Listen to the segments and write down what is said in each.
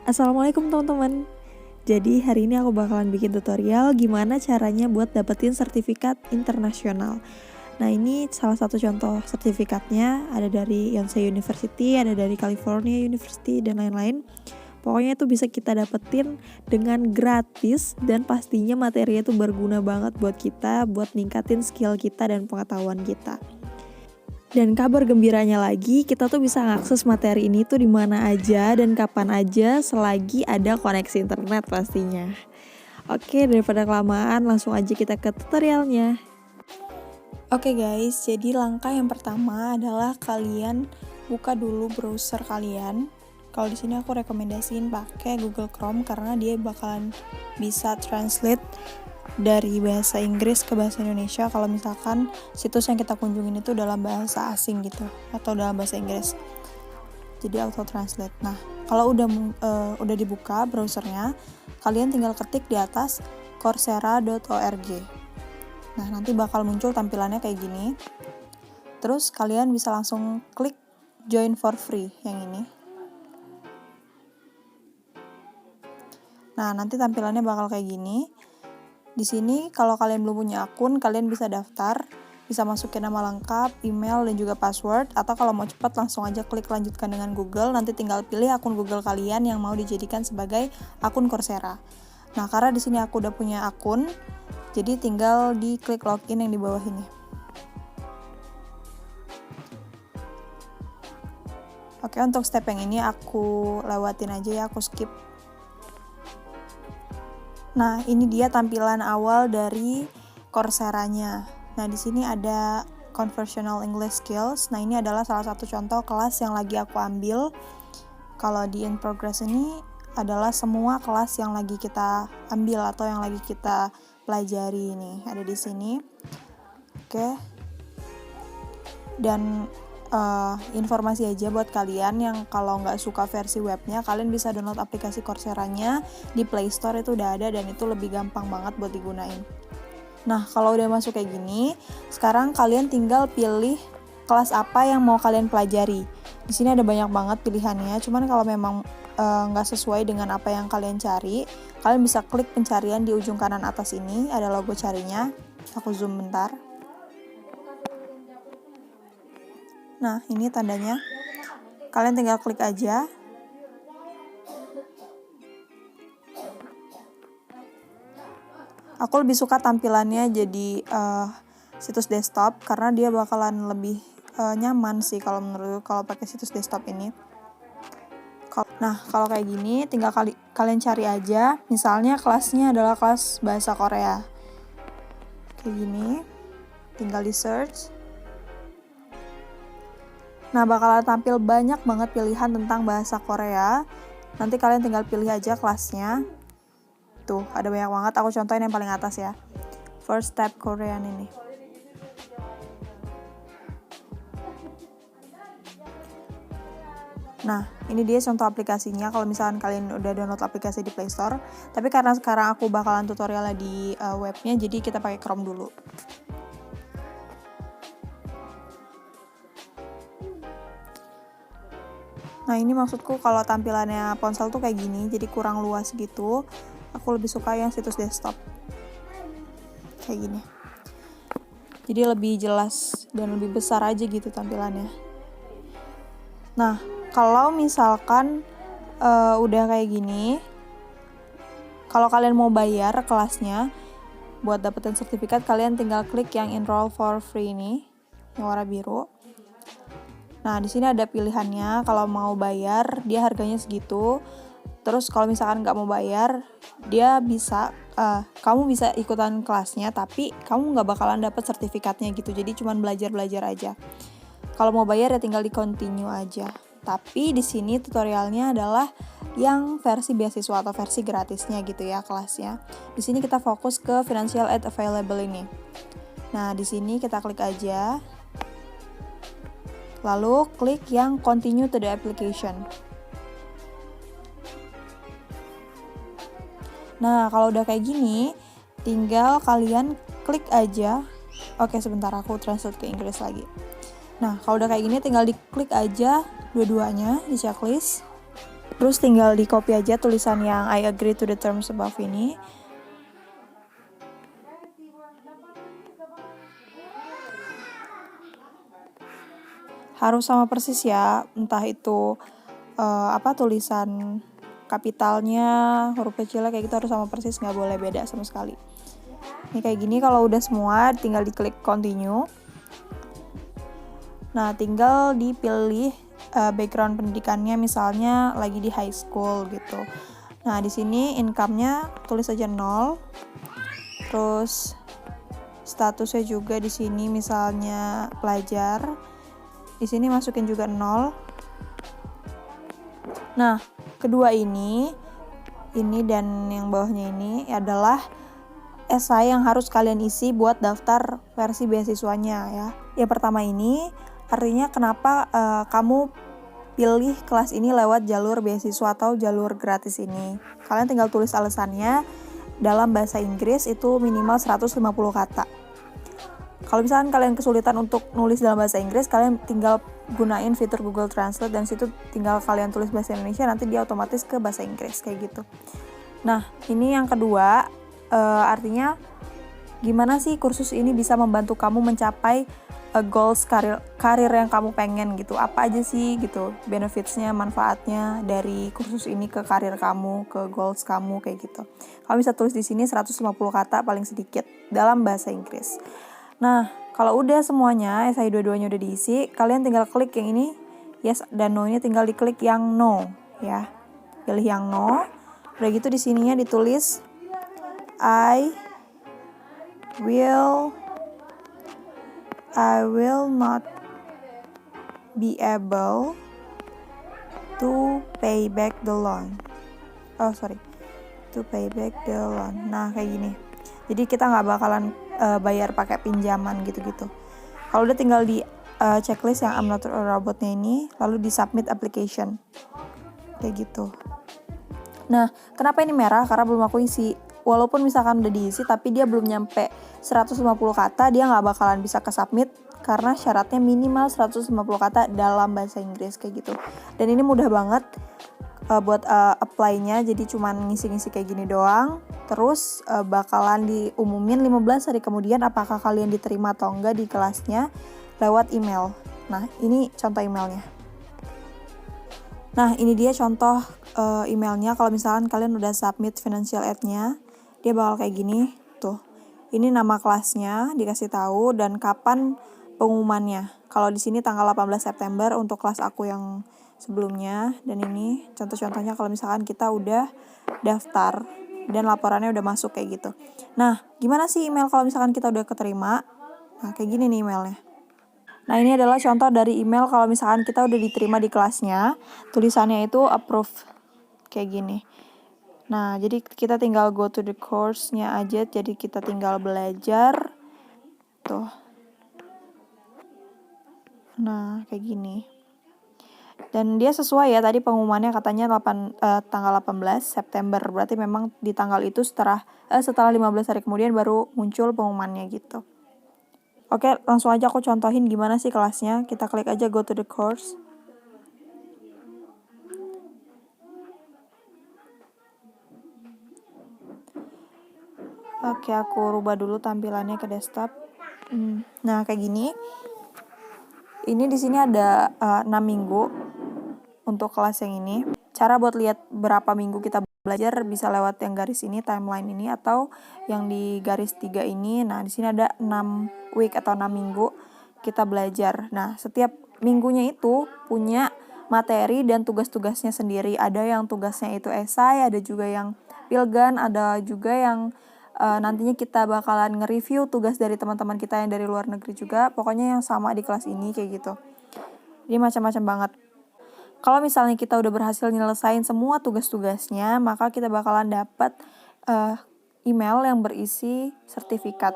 Assalamualaikum teman-teman. Jadi hari ini aku bakalan bikin tutorial gimana caranya buat dapetin sertifikat internasional. Nah, ini salah satu contoh sertifikatnya, ada dari Yonsei University, ada dari California University, dan lain-lain. Pokoknya itu bisa kita dapetin dengan gratis dan pastinya materinya itu berguna banget buat kita, buat ningkatin skill kita dan pengetahuan kita. Dan kabar gembiranya lagi, kita tuh bisa ngakses materi ini tuh di mana aja dan kapan aja selagi ada koneksi internet pastinya. Oke, daripada kelamaan, langsung aja kita ke tutorialnya. Oke guys, jadi langkah yang pertama adalah kalian buka dulu browser kalian. Kalau di sini aku rekomendasiin pakai Google Chrome karena dia bakalan bisa translate dari bahasa Inggris ke bahasa Indonesia kalau misalkan situs yang kita kunjungin itu dalam bahasa asing gitu atau dalam bahasa Inggris. Jadi auto translate. Nah, kalau udah dibuka browsernya, kalian tinggal ketik di atas coursera.org. Nah, nanti bakal muncul tampilannya kayak gini. Terus kalian bisa langsung klik join for free yang ini. Nah, nanti tampilannya bakal kayak gini. Di sini kalau kalian belum punya akun, kalian bisa daftar, bisa masukin nama lengkap, email, dan juga password, atau kalau mau cepat langsung aja klik lanjutkan dengan Google, nanti tinggal pilih akun Google kalian yang mau dijadikan sebagai akun Coursera. Nah, karena di sini aku udah punya akun, jadi tinggal di klik login yang di bawah ini. Oke, untuk step yang ini aku lewatin aja ya, aku skip. Nah, ini dia tampilan awal dari Coursera-nya. Nah, di sini ada Conversational English Skills. Nah, ini adalah salah satu contoh kelas yang lagi aku ambil. Kalau di in progress ini adalah semua kelas yang lagi kita ambil atau yang lagi kita pelajari ini. Ada di sini. Oke. Dan informasi aja buat kalian yang kalau nggak suka versi webnya, kalian bisa download aplikasi Coursera-nya di Play Store, itu udah ada dan itu lebih gampang banget buat digunain. Nah, kalau udah masuk kayak gini, sekarang kalian tinggal pilih kelas apa yang mau kalian pelajari. Di sini ada banyak banget pilihannya, cuman kalau memang nggak sesuai dengan apa yang kalian cari, kalian bisa klik pencarian di ujung kanan atas ini, ada logo carinya. Aku zoom bentar. Nah, ini tandanya. Kalian tinggal klik aja. Aku lebih suka tampilannya jadi situs desktop karena dia bakalan lebih nyaman sih kalau menurutku kalau pakai situs desktop ini. Nah, kalau kayak gini tinggal kalian cari aja. Misalnya kelasnya adalah kelas bahasa Korea. Kayak gini. Tinggal di search. Nah, bakalan tampil banyak banget pilihan tentang bahasa Korea. Nanti kalian tinggal pilih aja kelasnya. Tuh, ada banyak banget. Aku contohin yang paling atas ya. First Step Korean ini. Nah, ini dia contoh aplikasinya kalau misalkan kalian udah download aplikasi di Play Store. Tapi karena sekarang aku bakalan tutorialnya di webnya, jadi kita pakai Chrome dulu. Nah, ini maksudku kalau tampilannya ponsel tuh kayak gini, jadi kurang luas gitu. Aku lebih suka yang situs desktop. Kayak gini. Jadi lebih jelas dan lebih besar aja gitu tampilannya. Nah, kalau misalkan udah kayak gini, kalau kalian mau bayar kelasnya, buat dapetin sertifikat, kalian tinggal klik yang enroll for free ini, yang warna biru. Nah, di sini ada pilihannya. Kalau mau bayar, dia harganya segitu. Terus kalau misalkan nggak mau bayar, dia bisa, kamu bisa ikutan kelasnya, tapi kamu nggak bakalan dapet sertifikatnya gitu. Jadi cuman belajar-belajar aja. Kalau mau bayar ya tinggal di continue aja. Tapi di sini tutorialnya adalah yang versi beasiswa atau versi gratisnya gitu ya kelasnya. Di sini kita fokus ke financial aid available ini. Nah, di sini kita klik aja. Lalu klik yang continue to the application. Nah, kalau udah kayak gini, tinggal kalian klik aja. Oke, sebentar aku translate ke Inggris lagi. Nah, kalau udah kayak gini tinggal diklik aja dua-duanya di checklist. Terus tinggal di copy aja tulisan yang I agree to the terms above ini. Harus sama persis ya, entah itu tulisan kapitalnya, huruf kecilnya kayak gitu harus sama persis, nggak boleh beda sama sekali. Ini kayak gini, kalau udah semua tinggal diklik continue. Nah, tinggal dipilih background pendidikannya, misalnya lagi di high school gitu. Nah, di sini income-nya tulis aja 0. Terus statusnya juga di sini misalnya pelajar. Di sini masukin juga 0. Nah, kedua ini dan yang bawahnya ini adalah esai yang harus kalian isi buat daftar versi beasiswanya ya. Yang pertama ini artinya kenapa kamu pilih kelas ini lewat jalur beasiswa atau jalur gratis ini. Kalian tinggal tulis alasannya dalam bahasa Inggris, itu minimal 150 kata. Kalau misalkan kalian kesulitan untuk nulis dalam bahasa Inggris, kalian tinggal gunain fitur Google Translate dan situ tinggal kalian tulis bahasa Indonesia, nanti dia otomatis ke bahasa Inggris kayak gitu. Nah, ini yang kedua, artinya gimana sih kursus ini bisa membantu kamu mencapai goals karir yang kamu pengen gitu. Apa aja sih gitu benefitsnya, manfaatnya dari kursus ini ke karir kamu, ke goals kamu kayak gitu. Kamu bisa tulis di sini 150 kata paling sedikit dalam bahasa Inggris. Nah, kalau udah semuanya, esai dua-duanya udah diisi, kalian tinggal klik yang ini, yes dan no, ini tinggal diklik yang no ya. Pilih yang no. Udah gitu di sininya ditulis I will not be able to pay back the loan. To pay back the loan. Nah, kayak gini. Jadi kita nggak bakalan bayar pakai pinjaman gitu-gitu. Kalau udah tinggal di checklist yang I'm not a robotnya ini, lalu di submit application. Kayak gitu. Nah, kenapa ini merah? Karena belum aku isi. Walaupun misalkan udah diisi, tapi dia belum nyampe 150 kata, dia nggak bakalan bisa ke submit karena syaratnya minimal 150 kata dalam bahasa Inggris kayak gitu. Dan ini mudah banget buat apply-nya, jadi cuman ngisi-ngisi kayak gini doang. Terus bakalan diumumin 15 hari kemudian apakah kalian diterima atau enggak di kelasnya lewat email. Nah, ini contoh emailnya. Nah, ini dia contoh emailnya. Kalau misalkan kalian udah submit financial aid-nya, dia bakal kayak gini. Tuh, ini nama kelasnya dikasih tahu dan kapan pengumumannya. Kalau di sini tanggal 18 September untuk kelas aku yang sebelumnya. Dan ini contoh-contohnya kalau misalkan kita udah daftar dan laporannya udah masuk kayak gitu. Nah, gimana sih email kalau misalkan kita udah keterima? Nah, kayak gini nih emailnya. Nah, ini adalah contoh dari email kalau misalkan kita udah diterima di kelasnya. Tulisannya itu approve. Kayak gini. Nah, jadi kita tinggal go to the course-nya aja. Jadi kita tinggal belajar. Tuh. Nah, kayak gini. Dan dia sesuai ya, tadi pengumumannya katanya tanggal 18 September. Berarti memang di tanggal itu setelah 15 hari kemudian baru muncul pengumumannya gitu. Oke, langsung aja aku contohin gimana sih kelasnya. Kita klik aja go to the course. Oke, aku rubah dulu tampilannya ke desktop. Nah, kayak gini. Ini di sini ada 6 minggu untuk kelas yang ini. Cara buat lihat berapa minggu kita belajar bisa lewat yang garis ini, timeline ini, atau yang di garis 3 ini. Nah, di sini ada 6 week atau 6 minggu kita belajar. Nah, setiap minggunya itu punya materi dan tugas-tugasnya sendiri. Ada yang tugasnya itu esai, ada juga yang pilgan, ada juga yang nantinya kita bakalan nge-review tugas dari teman-teman kita yang dari luar negeri juga. Pokoknya yang sama di kelas ini kayak gitu. Jadi macam-macam banget. Kalau misalnya kita udah berhasil nyelesain semua tugas-tugasnya, maka kita bakalan dapat email yang berisi sertifikat.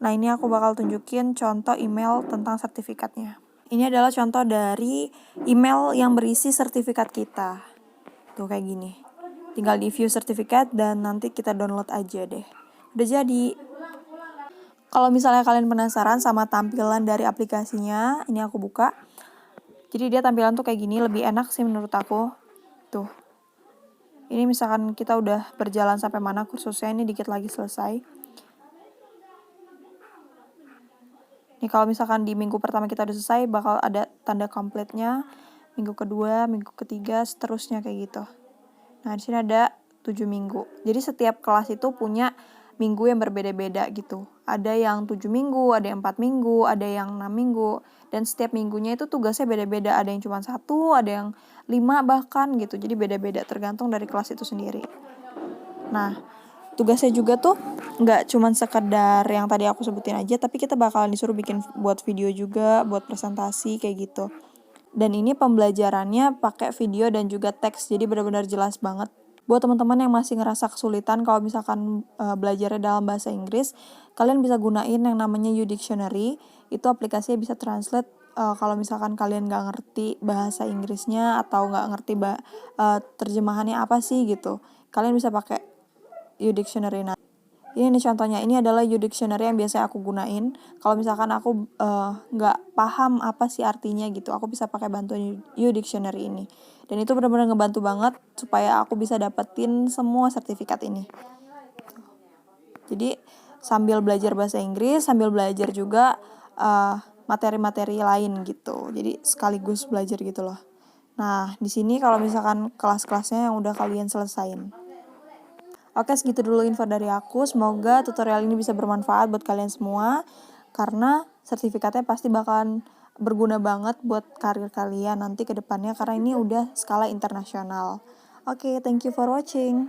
Nah, ini aku bakal tunjukin contoh email tentang sertifikatnya. Ini adalah contoh dari email yang berisi sertifikat kita. Tuh kayak gini. Tinggal di view sertifikat dan nanti kita download aja deh. Udah jadi. Kalau misalnya kalian penasaran sama tampilan dari aplikasinya, ini aku buka. Jadi dia tampilan tuh kayak gini, lebih enak sih menurut aku. gitu. Ini misalkan kita udah berjalan sampai mana kursusnya, ini dikit lagi selesai. Nih kalau misalkan di minggu pertama kita udah selesai, bakal ada tanda completenya. Minggu kedua, minggu ketiga, seterusnya kayak gitu. Nah, di sini ada 7 minggu. Jadi setiap kelas itu punya minggu yang berbeda-beda gitu. Ada yang 7 minggu, ada yang 4 minggu, ada yang 6 minggu. Dan setiap minggunya itu tugasnya beda-beda. Ada yang cuma 1, ada yang 5 bahkan gitu. Jadi beda-beda tergantung dari kelas itu sendiri. Nah, tugasnya juga tuh nggak cuma sekedar yang tadi aku sebutin aja, tapi kita bakalan disuruh bikin buat video juga, buat presentasi kayak gitu. Dan ini pembelajarannya pakai video dan juga teks, jadi benar-benar jelas banget. Buat teman-teman yang masih ngerasa kesulitan kalau misalkan belajarnya dalam bahasa Inggris, kalian bisa gunain yang namanya YouDictionary. Itu aplikasinya bisa translate kalau misalkan kalian nggak ngerti bahasa Inggrisnya atau nggak ngerti terjemahannya apa sih gitu. Kalian bisa pakai YouDictionary. Nah, ini nih contohnya, ini adalah YouDictionary yang biasa aku gunain. Kalau misalkan aku nggak paham apa sih artinya gitu, aku bisa pakai bantuan YouDictionary ini. Dan itu benar-benar ngebantu banget supaya aku bisa dapetin semua sertifikat ini. Jadi sambil belajar bahasa Inggris, sambil belajar juga materi-materi lain gitu. Jadi sekaligus belajar gitu loh. Nah, di sini kalau misalkan kelas-kelasnya yang udah kalian selesain. Oke, segitu dulu info dari aku. Semoga tutorial ini bisa bermanfaat buat kalian semua. Karena sertifikatnya pasti bakalan berguna banget buat karir kalian nanti ke depannya. Karena ini udah skala internasional. Oke, thank you for watching.